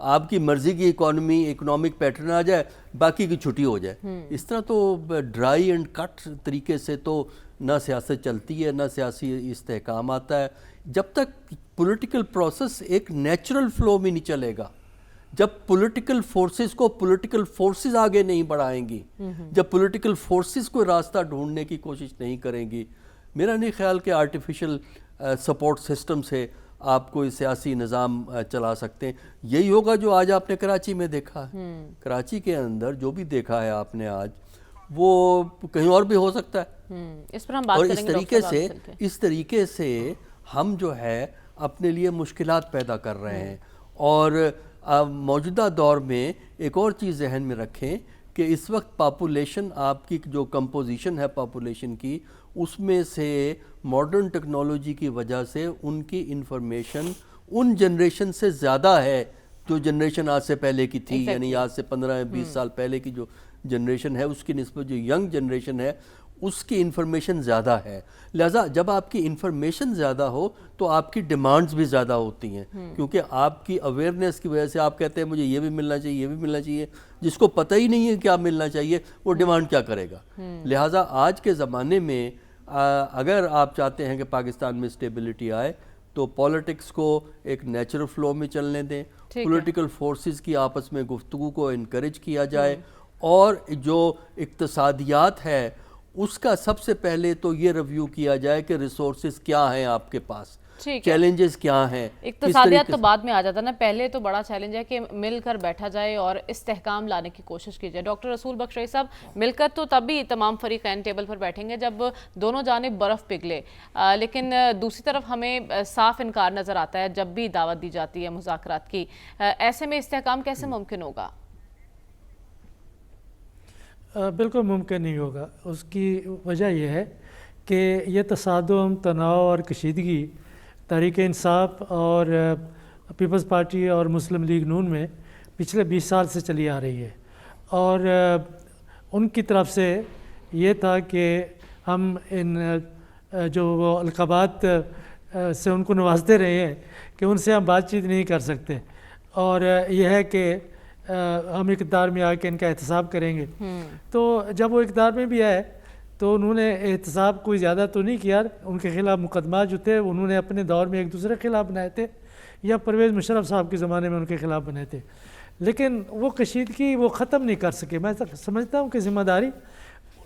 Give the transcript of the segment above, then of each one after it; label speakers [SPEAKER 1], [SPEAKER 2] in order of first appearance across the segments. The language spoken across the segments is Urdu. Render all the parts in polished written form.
[SPEAKER 1] آپ کی مرضی کی اکنامک پیٹرن آ جائے, باقی کی چھٹی ہو جائے. اس طرح تو ڈرائی اینڈ کٹ طریقے سے تو نہ سیاست چلتی ہے, نہ سیاسی استحکام آتا ہے. جب تک پولیٹیکل پروسیس ایک نیچرل فلو میں نہیں چلے گا, جب پولیٹیکل فورسز کو پولیٹیکل فورسز آگے نہیں بڑھائیں گی, جب پولیٹیکل فورسز کو راستہ ڈھونڈنے کی کوشش نہیں کریں گی, میرا نہیں خیال کہ آرٹیفیشل سپورٹ سسٹم سے آپ کوئی سیاسی نظام چلا سکتے ہیں. یہی ہوگا جو آج آپ نے کراچی میں دیکھا ہے. کراچی کے اندر جو بھی دیکھا ہے آپ نے آج, وہ کہیں اور بھی ہو سکتا ہے.
[SPEAKER 2] اس پر ہم بات
[SPEAKER 1] اور
[SPEAKER 2] کریں گے
[SPEAKER 1] اس طریقے سے ہم جو ہے اپنے لیے مشکلات پیدا کر رہے ہیں. اور موجودہ دور میں ایک اور چیز ذہن میں رکھیں کہ اس وقت پاپولیشن, آپ کی جو کمپوزیشن ہے پاپولیشن کی, اس میں سے ماڈرن ٹیکنالوجی کی وجہ سے ان کی انفارمیشن ان جنریشن سے زیادہ ہے جو جنریشن آج سے پہلے کی تھی. یعنی آج سے 15-20 سال پہلے کی جو جنریشن ہے اس کی نسبت جو ینگ جنریشن ہے اس کی انفارمیشن زیادہ ہے. لہٰذا جب آپ کی انفارمیشن زیادہ ہو تو آپ کی ڈیمانڈز بھی زیادہ ہوتی ہیں, کیونکہ آپ کی اویئرنیس کی وجہ سے آپ کہتے ہیں مجھے یہ بھی ملنا چاہیے, یہ بھی ملنا چاہیے. جس کو پتہ ہی نہیں ہے کیا ملنا چاہیے وہ ڈیمانڈ کیا کرے گا. لہٰذا آج کے زمانے میں اگر آپ چاہتے ہیں کہ پاکستان میں اسٹیبلٹی آئے تو پالیٹکس کو ایک نیچرل فلو میں چلنے دیں, پولیٹیکل فورسز کی آپس میں گفتگو کو انکریج کیا جائے, اور جو اقتصادیات ہے اس کا سب سے پہلے تو یہ ریویو کیا جائے کہ ریسورسز کیا ہیں آپ کے پاس, چیلنجز کیا ہیں.
[SPEAKER 2] اقتصادیات تو بعد میں آ جاتا نا, پہلے تو بڑا چیلنج ہے کہ مل کر بیٹھا جائے اور استحکام لانے کی کوشش کی جائے. ڈاکٹر رسول بخش رئیس صاحب, مل کر تو تب بھی تمام فریقین ٹیبل پر بیٹھیں گے جب دونوں جانب برف پگھلے, لیکن دوسری طرف ہمیں صاف انکار نظر آتا ہے جب بھی دعوت دی جاتی ہے مذاکرات کی. ایسے میں استحکام کیسے ممکن ہوگا؟
[SPEAKER 3] بالکل ممکن نہیں ہوگا. اس کی وجہ یہ ہے کہ یہ تصادم, تناؤ اور کشیدگی تحریک انصاف اور پیپلز پارٹی اور مسلم لیگ نون میں پچھلے 20 سال سے چلی آ رہی ہے. اور ان کی طرف سے یہ تھا کہ ہم ان جو وہ القابات سے ان کو نوازتے رہے ہیں کہ ان سے ہم بات چیت نہیں کر سکتے, اور یہ ہے کہ ہم اقتدار میں آ کے ان کا احتساب کریں گے. تو جب وہ اقتدار میں بھی آئے تو انہوں نے احتساب کوئی زیادہ تو نہیں کیا. ان کے خلاف مقدمات جو تھے انہوں نے اپنے دور میں ایک دوسرے کے خلاف بنائے تھے, یا پرویز مشرف صاحب کے زمانے میں ان کے خلاف بنائے تھے, لیکن وہ کشیدگی وہ ختم نہیں کر سکے. میں سمجھتا ہوں کہ ذمہ داری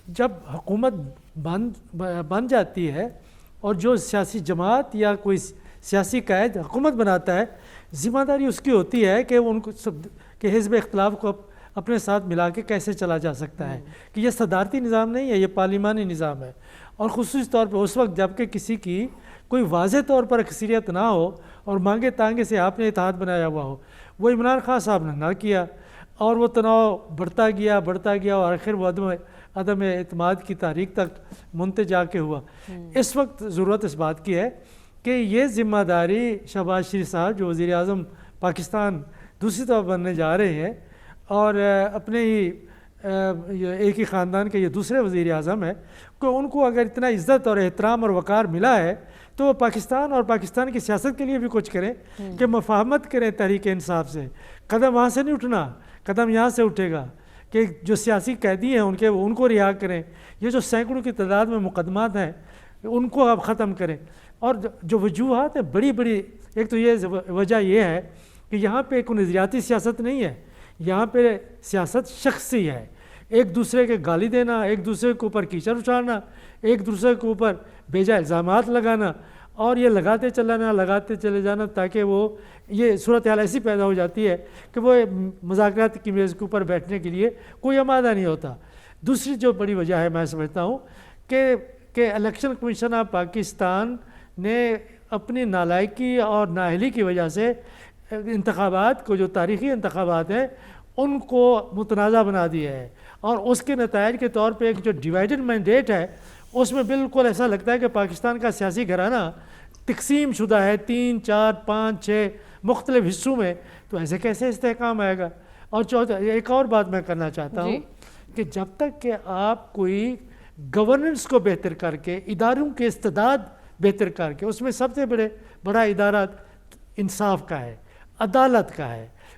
[SPEAKER 3] جب حکومت بن جاتی ہے اور جو سیاسی جماعت یا کوئی سیاسی قائد حکومت بناتا ہے, ذمہ داری اس کی ہوتی ہے کہ ان کو کہ حزب اختلاف کو اپنے ساتھ ملا کے کیسے چلا جا سکتا ہے. کہ یہ صدارتی نظام نہیں ہے, یہ پارلیمانی نظام ہے. اور خصوصی طور پر اس وقت جب کہ کسی کی کوئی واضح طور پر اکثریت نہ ہو اور مانگے تانگے سے آپ نے اتحاد بنایا ہوا ہو, وہ عمران خان صاحب نے نہ کیا, اور وہ تناؤ بڑھتا گیا اور آخر وہ عدم اعتماد کی تحریک تک منتج جا کے ہوا. اس وقت ضرورت اس بات کی ہے کہ یہ ذمہ داری شہباز شریف صاحب جو وزیر اعظم پاکستان دوسری طرف بننے جا رہے ہیں, اور اپنے ہی ایک ہی خاندان کے یہ دوسرے وزیر اعظم ہیں, کہ ان کو اگر اتنا عزت اور احترام اور وقار ملا ہے تو وہ پاکستان اور پاکستان کی سیاست کے لیے بھی کچھ کریں, کہ مفاہمت کریں تحریک انصاف سے. قدم وہاں سے نہیں اٹھنا, قدم یہاں سے اٹھے گا کہ جو سیاسی قیدی ہیں ان کو رہا کریں. یہ جو سینکڑوں کی تعداد میں مقدمات ہیں ان کو آپ ختم کریں. اور جو وجوہات ہیں بڑی بڑی, ایک تو یہ وجہ یہ ہے کہ یہاں پہ کوئی نظریاتی سیاست نہیں ہے, یہاں پہ سیاست شخصی ہے. ایک دوسرے کے گالی دینا, ایک دوسرے کے اوپر کیچڑ اچھالنا, ایک دوسرے کے اوپر بیجا الزامات لگانا, اور یہ لگاتے چلے جانا تاکہ وہ یہ صورتحال ایسی پیدا ہو جاتی ہے کہ وہ مذاکرات کی میز کے اوپر بیٹھنے کے لیے کوئی آمادہ نہیں ہوتا. دوسری جو بڑی وجہ ہے میں سمجھتا ہوں کہ الیکشن کمیشن آف پاکستان نے اپنی نالائکی اور نااہلی کی وجہ سے انتخابات کو, جو تاریخی انتخابات ہیں, ان کو متنازع بنا دیا ہے. اور اس کے نتائج کے طور پہ ایک جو ڈیوائیڈڈ مینڈیٹ ہے اس میں بالکل ایسا لگتا ہے کہ پاکستان کا سیاسی گھرانہ تقسیم شدہ ہے 3, 4, 5, 6 مختلف حصوں میں. تو ایسے کیسے استحکام آئے گا؟ اور ایک اور بات میں کرنا چاہتا ہوں کہ جب تک کہ آپ کوئی گورننس کو بہتر کر کے, اداروں کے استعداد بہتر کر کے, اس میں سب سے بڑا ادارہ انصاف کا ہے, عدالت کا ہے,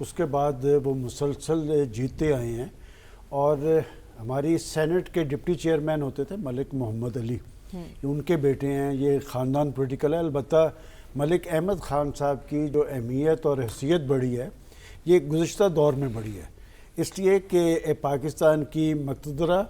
[SPEAKER 4] اس کے بعد وہ مسلسل جیتے آئے ہیں. اور ہماری سینٹ کے ڈپٹی چیئرمین ہوتے تھے ملک محمد علی, ان کے بیٹے ہیں. یہ خاندان پولیٹیکل ہے. البتہ ملک احمد خان صاحب کی جو اہمیت اور حیثیت بڑھی ہے یہ گزشتہ دور میں بڑھی ہے, اس لیے کہ پاکستان کی مقتدرہ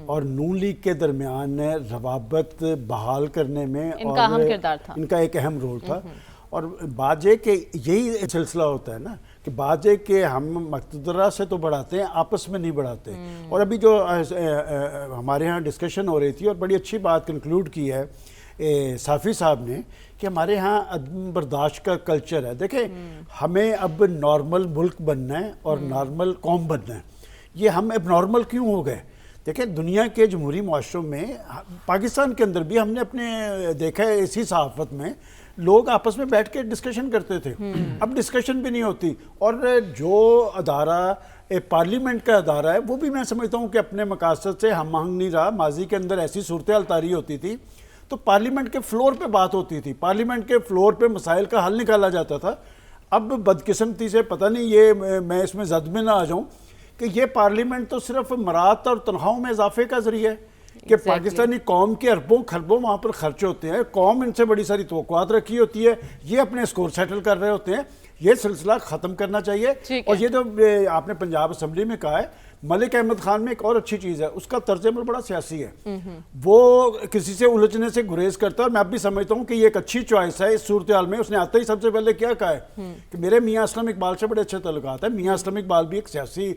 [SPEAKER 4] اور نون لیگ کے درمیان روابط بحال کرنے میں
[SPEAKER 2] ان کا اہم کردار تھا,
[SPEAKER 4] ان کا ایک اہم رول تھا. اور بات یہ کہ یہی سلسلہ ہوتا ہے نا کہ بات یہ کہ ہم مقتدرہ سے تو بڑھاتے ہیں, آپس میں نہیں بڑھاتے. اور ابھی جو ہمارے ہاں ڈسکشن ہو رہی تھی اور بڑی اچھی بات کنکلوڈ کی ہے صافی صاحب نے کہ ہمارے ہاں عدم برداشت کا کلچر ہے. دیکھیں ہمیں اب نارمل ملک بننا ہے اور نارمل قوم بننا ہے. یہ ہم اب نارمل کیوں ہو گئے؟ دیکھیں دنیا کے جمہوری معاشروں میں, پاکستان کے اندر بھی ہم نے اپنے دیکھا ہے اسی صحافت میں لوگ آپس میں بیٹھ کے ڈسکشن کرتے تھے. اب ڈسکشن بھی نہیں ہوتی. اور جو ادارہ پارلیمنٹ کا ادارہ ہے وہ بھی میں سمجھتا ہوں کہ اپنے مقاصد سے ہم آہنگ نہیں رہا. ماضی کے اندر ایسی صورتحال طاری ہوتی تھی تو پارلیمنٹ کے فلور پہ بات ہوتی تھی, پارلیمنٹ کے فلور پہ مسائل کا حل نکالا جاتا تھا. اب بدقسمتی سے پتہ نہیں یہ میں اس میں زد میں نہ آ جاؤں کہ یہ پارلیمنٹ تو صرف مرات اور تنخواہوں میں اضافے کا ذریعہ ہے کہ پاکستانی قوم کے اربوں خربوں وہاں پر خرچ ہوتے ہیں. قوم ان سے بڑی ساری توقعات رکھی ہوتی ہے, یہ اپنے اسکور سیٹل کر رہے ہوتے ہیں. یہ سلسلہ ختم کرنا چاہیے. اور یہ جو آپ نے پنجاب اسمبلی میں کہا ہے, ملک احمد خان میں ایک اور اچھی چیز ہے, اس کا طرز عمل بڑا سیاسی ہے. وہ کسی سے الجھنے سے گریز کرتا ہے. اور میں اب بھی سمجھتا ہوں کہ یہ ایک اچھی چوائس ہے اس صورتحال میں. اس نے آتے ہی سب سے پہلے کیا کہا ہے کہ میرے میاں اسلم اقبال سے بڑے اچھے تعلقات ہیں. میاں اسلم اقبال بھی ایک سیاسی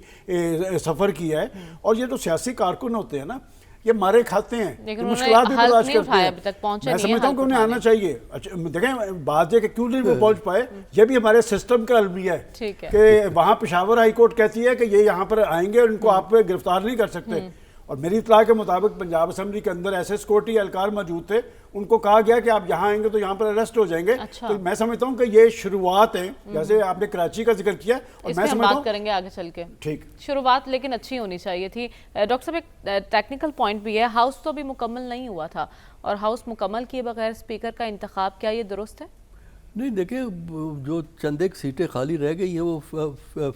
[SPEAKER 4] سفر کیا ہے. اور یہ جو سیاسی کارکن ہوتے ہیں نا یہ مارے کھاتے ہیں, مشکلات بھی برداشت کرتے ہیں. میں سمجھتا ہوں کہ انہیں آنا چاہیے. دیکھیں بات یہ کہ کیوں نہیں وہ پہنچ پائے, یہ بھی ہمارے سسٹم کا المیہ ہے کہ وہاں پشاور ہائی کورٹ کہتی ہے کہ یہ یہاں پر آئیں گے اور ان کو آپ پہ گرفتار نہیں کر سکتے. اور میری اطلاع کے مطابق پنجاب اسمبلی کے اندر ایسے سیکورٹی اہلکار موجود تھے, ان کو کہا گیا کہ آپ یہاں آئیں گے تو یہاں پر اریسٹ ہو جائیں گے. تو میں سمجھتا ہوں کہ یہ شروعات ہیں, جیسے آپ نے کراچی کا ذکر کیا, اور میں سمجھتا ہوں
[SPEAKER 2] بات کریں گے آگے چل کے.
[SPEAKER 4] ٹھیک,
[SPEAKER 2] شروعات لیکن اچھی ہونی چاہیے تھی. ڈاکٹر صاحب ایک ٹیکنیکل پوائنٹ بھی ہے, ہاؤس تو ابھی مکمل نہیں ہوا تھا اور ہاؤس مکمل کیے بغیر اسپیکر کا انتخاب, کیا یہ درست ہے؟
[SPEAKER 1] نہیں دیکھیں جو چند ایک سیٹیں خالی رہ گئی ہیں وہ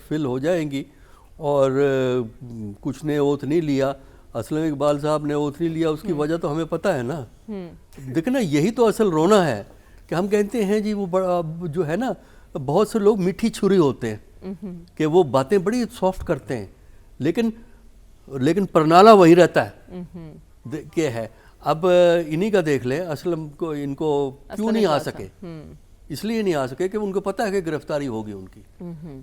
[SPEAKER 1] فل ہو جائیں گی. اور کچھ نے اوتھ نہیں لیا, اسلم اقبال صاحب نے اوتھ نہیں لیا, اس کی وجہ تو ہمیں پتہ ہے نا. دیکھنا یہی تو اصل رونا ہے کہ ہم کہتے ہیں جی وہ بڑا جو ہے نا, بہت سے لوگ میٹھی چھری ہوتے ہیں کہ وہ باتیں بڑی سافٹ کرتے ہیں, لیکن پرنالا وہی رہتا ہے کہ ہے. اب انہی کا دیکھ لیں, اسلم کو ان کو کیوں نہیں آ سکے, اس لیے نہیں آ سکے کہ ان کو پتہ ہے کہ گرفتاری ہوگی ان کی.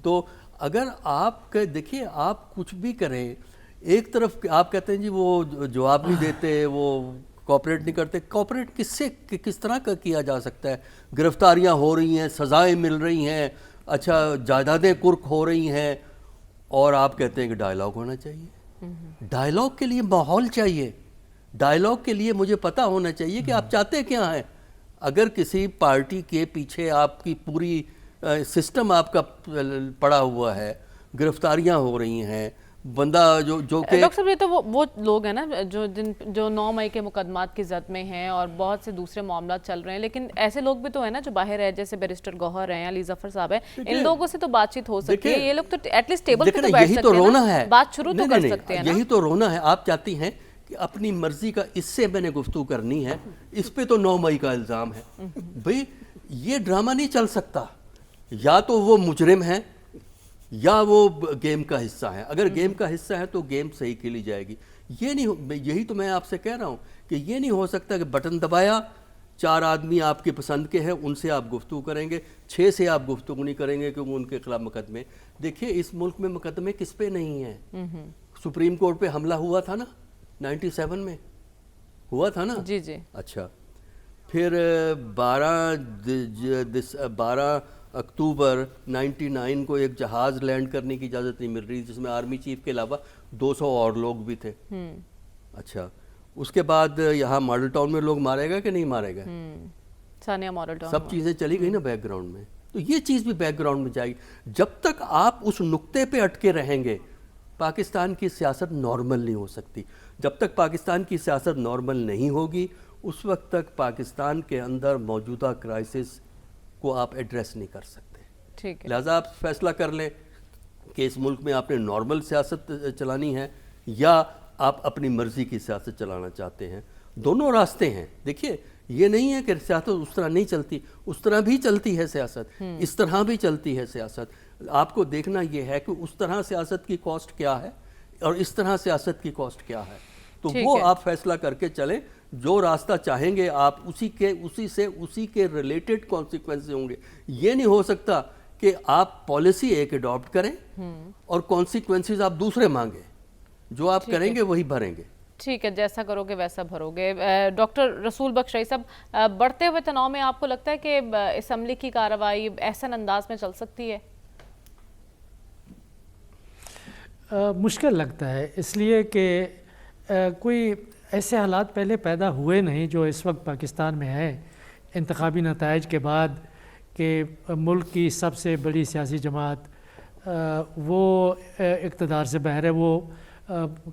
[SPEAKER 1] تو اگر آپ دیکھیے آپ کچھ بھی کریں, ایک طرف آپ کہتے ہیں جی وہ جواب نہیں دیتے, وہ کوپریٹ نہیں کرتے. کوپریٹ کس طرح کا کیا جا سکتا ہے؟ گرفتاریاں ہو رہی ہیں, سزائیں مل رہی ہیں, اچھا جائیدادیں کرک ہو رہی ہیں, اور آپ کہتے ہیں کہ ڈائیلاگ ہونا چاہیے. ڈائیلاگ کے لیے ماحول چاہیے, ڈائیلاگ کے لیے مجھے پتہ ہونا چاہیے کہ آپ چاہتے کیا ہیں. اگر کسی پارٹی کے پیچھے آپ کی پوری سسٹم آپ کا پڑا ہوا ہے, گرفتاریاں ہو رہی ہیں, بندہ جو کہ
[SPEAKER 2] ڈاکٹر صاحب یہ تو وہ لوگ ہیں نا جو 9 مئی کے مقدمات کی زد میں ہیں اور بہت سے دوسرے معاملات چل رہے ہیں, لیکن ایسے لوگ بھی تو ہیں نا جو باہر ہیں, جیسے بیرسٹر گوہر ہیں, علی ظفر صاحب ہیں, ان لوگوں سے تو بات چیت ہو سکتی ہے. یہ لوگ تو ایٹ لیسٹ ٹیبل پہ تو بیٹھ سکتے ہیں نا, بات شروع تو کر سکتے ہیں نا.
[SPEAKER 1] یہی تو رونا ہے. آپ چاہتی ہیں کہ اپنی مرضی کا اس سے میں نے گفتگو کرنی ہے, اس پہ تو 9 مئی کا الزام ہے. بھئی یہ ڈرامہ نہیں چل سکتا. یا تو وہ مجرم ہیں یا وہ گیم کا حصہ ہے. اگر گیم کا حصہ ہے تو گیم صحیح کھیلی جائے گی. یہ نہیں, یہی تو میں آپ سے کہہ رہا ہوں کہ یہ نہیں ہو سکتا کہ بٹن دبایا, 4 آدمی آپ کے پسند کے ہیں, ان سے آپ گفتگو کریں گے, 6 سے آپ گفتگو نہیں کریں گے کیونکہ ان کے خلاف مقدمے. دیکھیے اس ملک میں مقدمے کس پہ نہیں ہیں. سپریم کورٹ پہ حملہ ہوا تھا نا 97 میں, ہوا تھا نا.
[SPEAKER 2] جی جی.
[SPEAKER 1] اچھا, پھر 12 اکتوبر 99 کو ایک جہاز لینڈ کرنے کی اجازت نہیں مل رہی جس میں آرمی چیف کے علاوہ 200 اور لوگ بھی تھے. اچھا, اس کے بعد یہاں ماڈل ٹاؤن میں لوگ مارے گا کہ نہیں مارے گا,
[SPEAKER 2] ثانیہ ماڈل ٹاؤن,
[SPEAKER 1] سب چیزیں چلی گئی نا بیک گراؤنڈ میں. تو یہ چیز بھی بیک گراؤنڈ میں جائے گی. جب تک آپ اس نقطے پہ اٹکے رہیں گے پاکستان کی سیاست نارمل نہیں ہو سکتی. جب تک پاکستان کی سیاست نارمل نہیں ہوگی اس وقت تک پاکستان کے اندر موجودہ کرائسس کو آپ ایڈریس نہیں کر سکتے.
[SPEAKER 2] ٹھیک ہے,
[SPEAKER 1] لہٰذا آپ فیصلہ کر لیں کہ اس ملک میں آپ نے نارمل سیاست چلانی ہے یا آپ اپنی مرضی کی سیاست چلانا چاہتے ہیں. دونوں راستے ہیں. دیکھیے یہ نہیں ہے کہ سیاست اس طرح نہیں چلتی، اس طرح بھی چلتی ہے سیاست، اس طرح بھی چلتی ہے سیاست. آپ کو دیکھنا یہ ہے کہ اس طرح سیاست کی کاسٹ کیا ہے اور اس طرح سیاست کی کاسٹ کیا ہے. تو وہ آپ فیصلہ کر کے چلیں. جو راستہ چاہیں گے آپ اسی کے ریلیٹڈ کانسیکوینس ہوں گے. یہ نہیں ہو سکتا کہ آپ پالیسی ایک اڈاپٹ کریں اور کانسیکوینسز آپ دوسرے مانگیں. جو آپ کریں گے وہی بھریں گے.
[SPEAKER 2] ٹھیک ہے، جیسا کرو گے ویسا بھرو گے. ڈاکٹر رسول بخش رئی صاحب، بڑھتے ہوئے تناؤ میں آپ کو لگتا ہے کہ اسمبلی کی کارروائی احسن انداز میں چل سکتی ہے؟
[SPEAKER 3] مشکل لگتا ہے، اس لیے کہ کوئی ایسے حالات پہلے پیدا ہوئے نہیں جو اس وقت پاکستان میں ہیں انتخابی نتائج کے بعد، کہ ملک کی سب سے بڑی سیاسی جماعت وہ اقتدار سے باہر ہے، وہ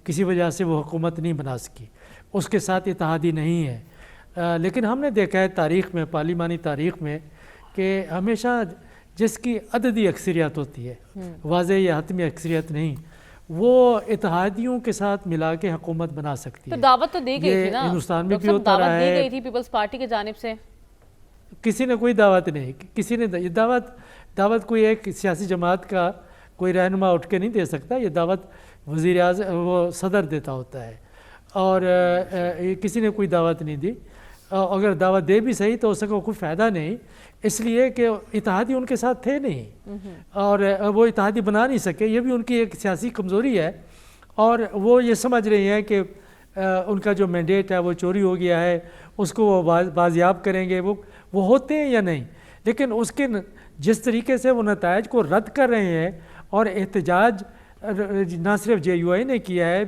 [SPEAKER 3] کسی وجہ سے وہ حکومت نہیں بنا سکی، اس کے ساتھ اتحادی نہیں ہے. لیکن ہم نے دیکھا ہے تاریخ میں، پارلیمانی تاریخ میں، کہ ہمیشہ جس کی عددی اکثریت ہوتی ہے، واضح یا حتمی اکثریت نہیں، وہ اتحادیوں کے ساتھ ملا کے حکومت بنا سکتی ہے.
[SPEAKER 2] تو دعوت تو دی گئی تھی نا
[SPEAKER 3] ہندوستان میں بھی
[SPEAKER 2] ڈاکٹر صاحب،
[SPEAKER 3] ہوتا رہا
[SPEAKER 2] دعوت دی
[SPEAKER 3] ہے.
[SPEAKER 2] گئی تھی پیپلز پارٹی کی جانب سے.
[SPEAKER 3] کسی نے کوئی دعوت نہیں، کسی نے یہ دعوت کوئی ایک سیاسی جماعت کا کوئی رہنما اٹھ کے نہیں دے سکتا. یہ دعوت وزیر اعظم وہ صدر دیتا ہوتا ہے، اور کسی نے کوئی دعوت نہیں دی. اگر دعوت دے بھی صحیح تو اس کا کوئی فائدہ نہیں، اس لیے کہ اتحادی ان کے ساتھ تھے نہیں اور وہ اتحادی بنا نہیں سکے. یہ بھی ان کی ایک سیاسی کمزوری ہے، اور وہ یہ سمجھ رہے ہیں کہ ان کا جو مینڈیٹ ہے وہ چوری ہو گیا ہے، اس کو وہ بازیاب کریں گے. وہ ہوتے ہیں یا نہیں، لیکن اس کے جس طریقے سے وہ نتائج کو رد کر رہے ہیں، اور احتجاج نہ صرف جے یو آئی نے کیا ہے،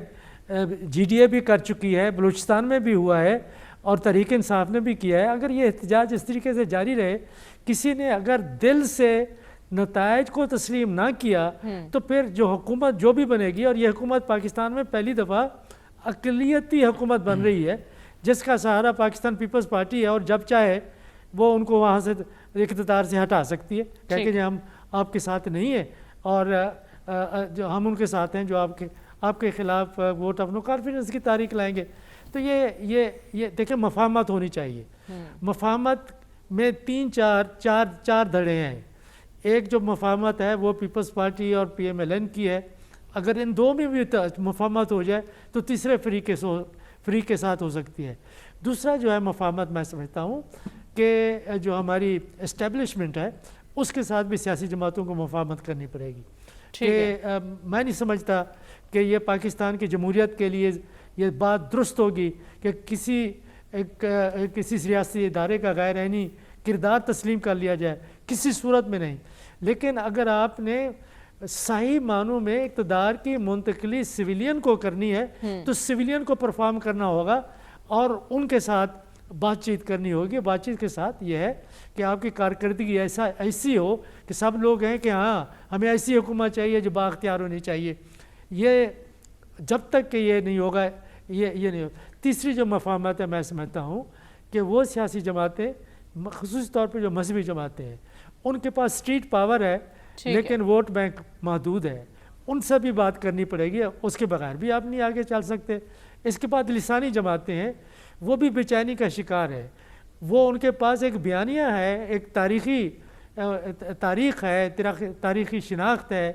[SPEAKER 3] جی ڈی اے بھی کر چکی ہے، بلوچستان میں بھی ہوا ہے، اور تحریک انصاف نے بھی کیا ہے. اگر یہ احتجاج اس طریقے سے جاری رہے، کسی نے اگر دل سے نتائج کو تسلیم نہ کیا، تو پھر جو حکومت جو بھی بنے گی، اور یہ حکومت پاکستان میں پہلی دفعہ اقلیتی حکومت بن رہی ہے جس کا سہارا پاکستان پیپلز پارٹی ہے، اور جب چاہے وہ ان کو وہاں سے اقتدار سے ہٹا سکتی ہے، کہہ کہ ہم آپ کے ساتھ نہیں ہیں، اور جو ہم ان کے ساتھ ہیں جو آپ کے خلاف ووٹ آف نو کانفیڈنس کی تحریک لائیں گے. تو یہ دیکھیں، مفاہمت ہونی چاہیے. مفاہمت میں چار دھڑے ہیں. ایک جو مفاہمت ہے وہ پیپلز پارٹی اور پی ایم ایل این کی ہے. اگر ان دو میں بھی مفاہمت ہو جائے تو تیسرے فریق کے ساتھ ہو سکتی ہے. دوسرا جو ہے مفاہمت، میں سمجھتا ہوں کہ جو ہماری اسٹیبلشمنٹ ہے اس کے ساتھ بھی سیاسی جماعتوں کو مفاہمت کرنی پڑے گی. کہ میں نہیں سمجھتا کہ یہ پاکستان کی جمہوریت کے لیے یہ بات درست ہوگی کہ کسی سیاسی ادارے کا غیر عینی کردار تسلیم کر لیا جائے، کسی صورت میں نہیں. لیکن اگر آپ نے صحیح معنوں میں اقتدار کی منتقلی سویلین کو کرنی ہے تو سویلین کو پرفارم کرنا ہوگا اور ان کے ساتھ بات چیت کرنی ہوگی. بات چیت کے ساتھ یہ ہے کہ آپ کی کارکردگی ایسی ہو کہ سب لوگ ہیں کہ ہاں ہمیں ایسی حکومت چاہیے جو بااختیار ہونی چاہیے. یہ جب تک کہ یہ نہیں ہوگا، یہ نہیں ہوگا. تیسری جو مفاہمت ہے، میں سمجھتا ہوں کہ وہ سیاسی جماعتیں، خصوصی طور پہ جو مذہبی جماعتیں ہیں، ان کے پاس اسٹریٹ پاور ہے لیکن ووٹ بینک محدود ہے. ان سے بھی بات کرنی پڑے گی، اس کے بغیر بھی آپ نہیں آگے چل سکتے. اس کے بعد لسانی جماعتیں ہیں، وہ بھی بے چینی کا شکار ہے. وہ ان کے پاس ایک بیانیہ ہے، ایک تاریخ ہے، تاریخی شناخت ہے،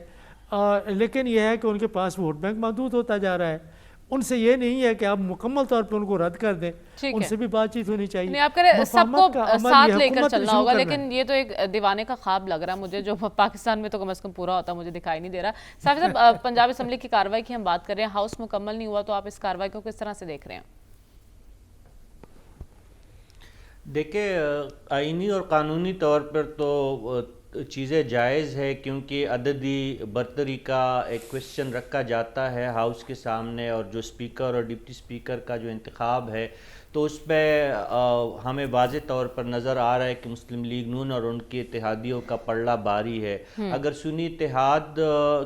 [SPEAKER 3] لیکن یہ ہے کہ ان کے پاس ووٹ بینک محدود ہوتا جا رہا ہے. ان سے یہ نہیں ہے کہ آپ مکمل طور پہ ان کو رد کر دیں، ان سے بھی بات چیت ہونی چاہیے.
[SPEAKER 2] نہیں، آپ کہہ رہے سب کو ساتھ لے کر چلنا ہوگا، لیکن یہ تو ایک دیوانے کا خواب لگ رہا ہے مجھے، جو پاکستان میں تو کم از کم پورا ہوتا مجھے دکھائی نہیں دے رہا. صاحب صاحب، پنجاب اسمبلی کی کارروائی کی ہم بات کر رہے ہیں، ہاؤس مکمل نہیں ہوا، تو آپ اس کارروائی کو کس طرح سے دیکھ رہے ہیں؟
[SPEAKER 5] دیکھیں، آئینی اور قانونی طور پر تو چیزیں جائز ہے، کیونکہ عددی برتری کا ایک کوشچن رکھا جاتا ہے ہاؤس کے سامنے، اور جو اسپیکر اور ڈپٹی اسپیکر کا جو انتخاب ہے تو اس پہ ہمیں واضح طور پر نظر آ رہا ہے کہ مسلم لیگ نون اور ان کے اتحادیوں کا پلڑا بھاری ہے. اگر سنی اتحاد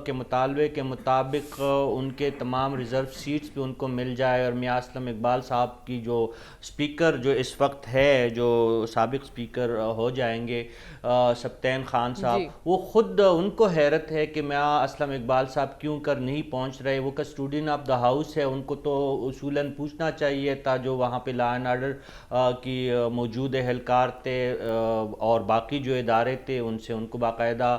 [SPEAKER 5] کے مطالبے کے مطابق ان کے تمام ریزرو سیٹس پہ ان کو مل جائے اور میاں اسلم اقبال صاحب کی جو اسپیکر جو اس وقت ہے جو سابق اسپیکر ہو جائیں گے سبطین خان صاحب، وہ خود ان کو حیرت ہے کہ میاں اسلم اقبال صاحب کیوں کر نہیں پہنچ رہے. وہ کسٹوڈین آف دا ہاؤس ہے، ان کو تو اصولاً پوچھنا چاہیے تھا جو وہاں پہ لا اینڈ آرڈر کی موجود اہلکار تھے اور باقی جو ادارے تھے ان سے ان کو باقاعدہ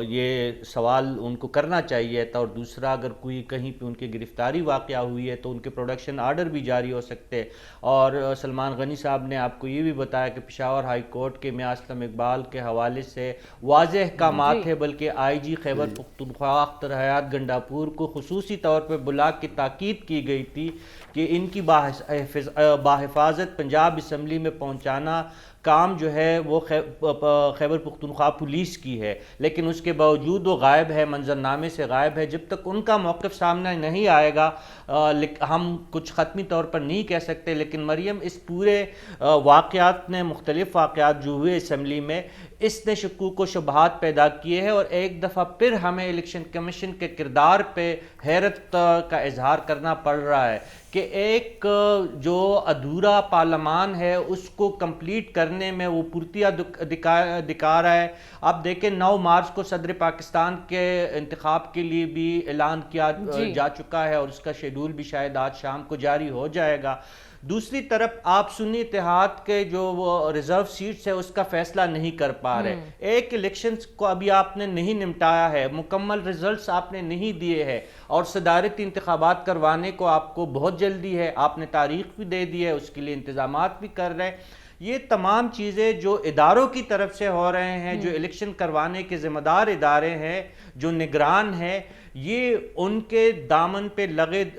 [SPEAKER 5] یہ سوال ان کو کرنا چاہیے تھا. اور دوسرا اگر کوئی کہیں پہ ان کی گرفتاری واقعہ ہوئی ہے تو ان کے پروڈکشن آرڈر بھی جاری ہو سکتے. اور سلمان غنی صاحب نے آپ کو یہ بھی بتایا کہ پشاور ہائی کورٹ کے میاں اسلم اقبال کے حوالے سے واضح احکامات ہے، بلکہ آئی جی خیبر پختونخوا اختر حیات گنڈاپور کو خصوصی طور پہ بلا کے تاکید کی گئی تھی کہ ان کی بحفاظت پنجاب اسمبلی میں پہنچانا کام جو ہے وہ خیبر پختونخوا پولیس کی ہے، لیکن اس کے باوجود وہ غائب ہے، منظرنامے سے غائب ہے. جب تک ان کا موقف سامنے نہیں آئے گا ہم کچھ حتمی طور پر نہیں کہہ سکتے. لیکن مریم، اس پورے واقعات نے مختلف واقعات جو ہوئے اسمبلی میں، اس نے شکوک و شبہات پیدا کیے ہیں اور ایک دفعہ پھر ہمیں الیکشن کمیشن کے کردار پہ حیرت کا اظہار کرنا پڑ رہا ہے کہ ایک جو ادھورا پارلیمان ہے اس کو کمپلیٹ کرنے میں وہ پرتیا دکھا رہا ہے. آپ دیکھیں 9 مارچ کو صدر پاکستان کے انتخاب کے لیے بھی اعلان کیا جا چکا ہے اور اس کا شیڈول بھی شاید آج شام کو جاری ہو جائے گا. دوسری طرف آپ سنی اتحاد کے جو وہ ریزرو سیٹس ہے اس کا فیصلہ نہیں کر پا رہے. ایک الیکشنز کو ابھی آپ نے نہیں نمٹایا ہے، مکمل ریزلٹس آپ نے نہیں دیے ہیں اور صدارتی انتخابات کروانے کو آپ کو بہت جلدی ہے. آپ نے تاریخ بھی دے دی ہے، اس کے لیے انتظامات بھی کر رہے ہیں. یہ تمام چیزیں جو اداروں کی طرف سے ہو رہے ہیں، جو الیکشن کروانے کے ذمہ دار ادارے ہیں، جو نگران ہیں، یہ ان کے دامن پہ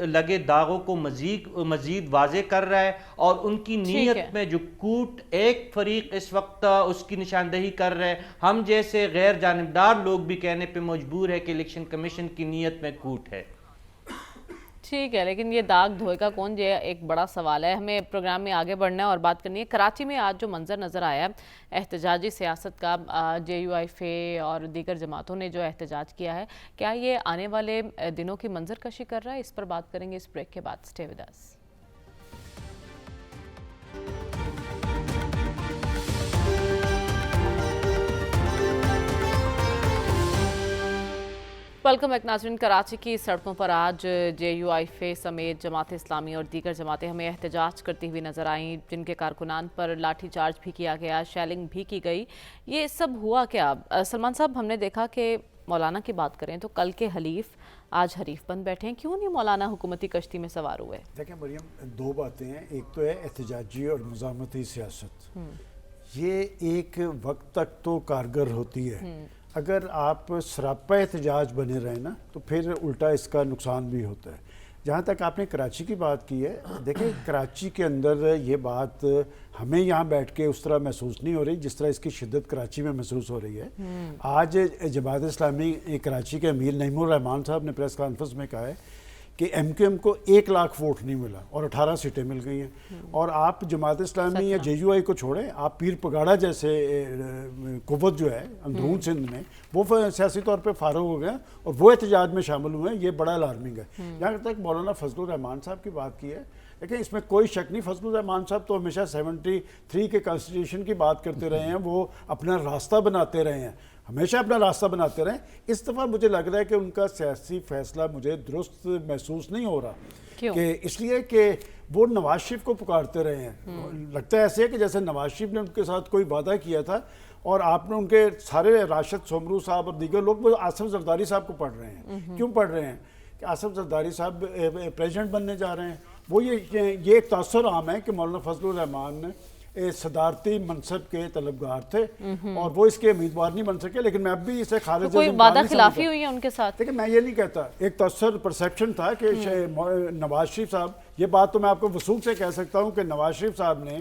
[SPEAKER 5] لگے داغوں کو مزید واضح کر رہا ہے اور ان کی نیت میں جو کوٹ ایک فریق اس وقت اس کی نشاندہی کر رہے ہیں. ہم جیسے غیر جانبدار لوگ بھی کہنے پہ مجبور ہے کہ الیکشن کمیشن کی نیت میں کوٹ ہے.
[SPEAKER 2] ٹھیک ہے، لیکن یہ داغ دھوئے گا کون، یہ ایک بڑا سوال ہے. ہمیں پروگرام میں آگے بڑھنا ہے اور بات کرنی ہے. کراچی میں آج جو منظر نظر آیا احتجاجی سیاست کا، JUIF اور دیگر جماعتوں نے جو احتجاج کیا ہے، کیا یہ آنے والے دنوں کی منظر کشی کر رہا ہے؟ اس پر بات کریں گے اس بریک کے بعد. Stay with us. Welcome back ناظرین. کراچی کی سڑکوں پر آج JUIF سمیت جماعت اسلامی اور دیگر جماعتیں ہمیں احتجاج کرتی ہوئی نظر آئیں، جن کے کارکنان پر لاٹھی چارج بھی کیا گیا، شیلنگ بھی کی گئی. یہ سب ہوا کیا؟ سلمان صاحب، ہم نے دیکھا کہ مولانا کی بات کریں تو کل کے حلیف آج حریف بن بیٹھے ہیں. کیوں نہیں مولانا حکومتی کشتی میں سوار ہوئے؟
[SPEAKER 4] دیکھیں مریم، 2 باتیں ہیں. ایک تو ہے احتجاجی اور مزاحمتی سیاست. یہ ایک وقت تک تو کارگر ہوتی ہے. اگر آپ سراپا احتجاج بنے رہے نا تو پھر الٹا اس کا نقصان بھی ہوتا ہے. جہاں تک آپ نے کراچی کی بات کی ہے، دیکھیں کراچی کے اندر یہ بات ہمیں یہاں بیٹھ کے اس طرح محسوس نہیں ہو رہی جس طرح اس کی شدت کراچی میں محسوس ہو رہی ہے. آج جماعت اسلامی کراچی کے امیر نعیم الرحمان صاحب نے پریس کانفرنس میں کہا ہے کہ MQM کو 1 لاکھ ووٹ نہیں ملا اور 18 سیٹیں مل گئی ہیں. اور آپ جماعت اسلامی یا JUI کو چھوڑیں، آپ پیر پگاڑا جیسے قوت جو ہے اندرون سندھ میں، وہ سیاسی طور پہ فارغ ہو گئے اور وہ احتجاج میں شامل ہوئے ہیں. یہ بڑا الارمنگ ہے. جہاں تک مولانا فضل الرحمان صاحب کی بات کی ہے، لیکن اس میں کوئی شک نہیں، فضل الرحمان صاحب تو ہمیشہ 73 کے کانسٹیٹیوشن کی بات کرتے رہے ہیں. وہ اپنا راستہ بناتے رہے ہیں، ہمیشہ اپنا راستہ بناتے رہیں. اس دفعہ مجھے لگ رہا ہے کہ ان کا سیاسی فیصلہ مجھے درست محسوس نہیں ہو رہا. کہ اس لیے کہ وہ نواز شریف کو پکارتے رہے ہیں. لگتا ہے ایسے ہے کہ جیسے نواز شریف نے ان کے ساتھ کوئی وعدہ کیا تھا اور آپ نے ان کے سارے راشد سومرو صاحب اور دیگر لوگ وہ آصف زرداری صاحب کو پڑھ رہے ہیں. کیوں پڑھ رہے ہیں؟ کہ آصف زرداری صاحب پریزیڈنٹ بننے جا رہے ہیں. وہ یہ ایک تاثر عام ہے کہ مولانا فضل الرحمان صدارتی منصب کے طلبگار تھے اور وہ اس کے امیدوار نہیں بن سکے. لیکن میں اب بھی اسے خارج
[SPEAKER 2] کوئی وعدہ خلافی ہوئی ہے ان کے ساتھ؟
[SPEAKER 4] لیکن میں یہ نہیں کہتا، ایک تاثر پرسیپشن تھا کہ نواز شریف صاحب، یہ بات تو میں آپ کو وثوق سے کہہ سکتا ہوں کہ نواز شریف صاحب نے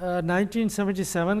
[SPEAKER 3] 1977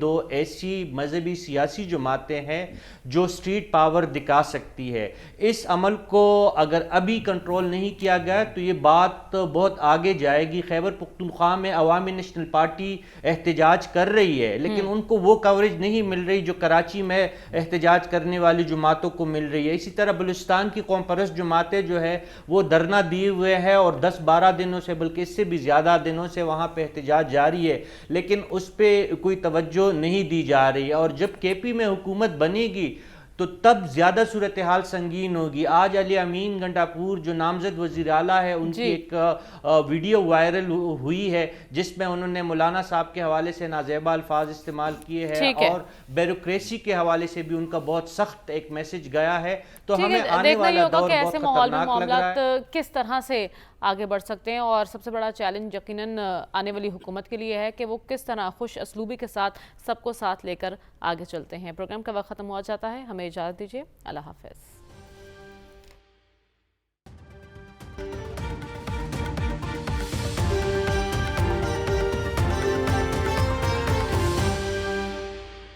[SPEAKER 5] دو ایسی مذہبی سیاسی جماعتیں ہیں جو اسٹریٹ پاور دکھا سکتی ہے. اس عمل کو اگر ابھی کنٹرول نہیں کیا گیا تو یہ بات بہت آگے جائے گی. خیبر پختونخوا میں عوامی نیشنل پارٹی احتجاج کر رہی ہے لیکن ان کو وہ کوریج نہیں مل رہی جو کراچی میں احتجاج کرنے والی جماعتوں کو مل رہی ہے. اسی طرح بلوچستان کی قوم پرست جماعتیں جو ہے وہ دھرنا دیے ہوئے ہیں اور 10-12 دنوں سے بلکہ اس سے بھی زیادہ دنوں سے وہاں پہ احتجاج جاری ہے لیکن اس پہ کوئی توجہ نہیں دی جا رہی ہے. اور جب KP میں حکومت بنے گی تو تب زیادہ صورتحال سنگین ہوگی. آج علی امین گنڈاپور جو نامزد وزیر اعلیٰ ہے ان کی ایک ویڈیو وائرل ہوئی ہے جس میں انہوں نے مولانا صاحب کے حوالے سے نازیبہ الفاظ استعمال کیے ہیں اور بیوروکریسی کے حوالے سے بھی ان کا بہت سخت ایک میسج گیا ہے. تو ہمیں آنے والا دور بہت خطرناک لگ رہا ہے.
[SPEAKER 2] معاملات کس طرح سے آگے بڑھ سکتے ہیں اور سب سے بڑا چیلنج یقیناً آنے والی حکومت کے لیے ہے کہ وہ کس طرح خوش اسلوبی کے ساتھ سب کو ساتھ لے کر آگے چلتے ہیں. پروگرام کا وقت ختم ہو جاتا ہے, ہمیں اجازت دیجیے. اللہ حافظ.